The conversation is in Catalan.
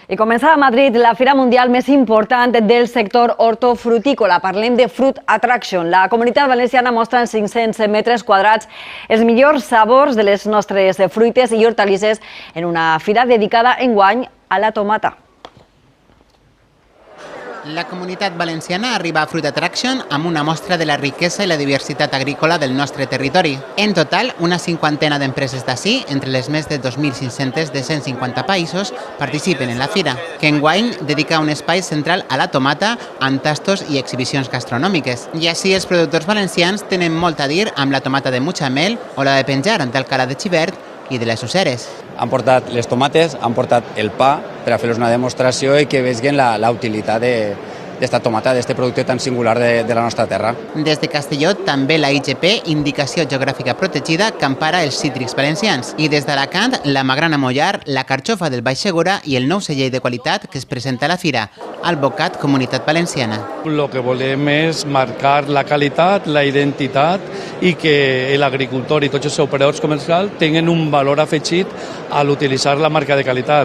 I comença a Madrid la fira mundial més important del sector hortofrutícola. Parlem de Fruit Attraction. La Comunitat Valenciana mostra en 500 metres quadrats els millors sabors de les nostres fruites i hortalisses en una fira dedicada enguany a la tomata. La Comunitat Valenciana arriba a Fruit Attraction amb una mostra de la riquesa i la diversitat agrícola del nostre territori. En total, una cinquantena d'empreses d'ací, entre les més de 2.500 de 150 països, participen en la fira, que enguany dedica un espai central a la tomata amb tastos i exhibicions gastronòmiques. I així els productors valencians tenen molt a dir amb la tomata de Mutxamel o la de Penjar d'Alcalá de Xivert i de les Useres. Han portat les tomates, han portat el pa per a fer-los una demostració i que vegin la utilitat d'esta tomata, d'aquest producte tan singular de la nostra terra. Des de Castelló també la IGP, Indicació Geogràfica Protegida, que empara els cítrics valencians. I des d'Alacant, la magrana Mollar, la carxofa del Baix Segura i el nou celler de qualitat que es presenta a la fira, Albocat Comunitat Valenciana. Lo que volem és marcar la qualitat, la identitat i que l'agricultor i tots els operadors comercials tinguin un valor afegit a l'utilitzar la marca de qualitat.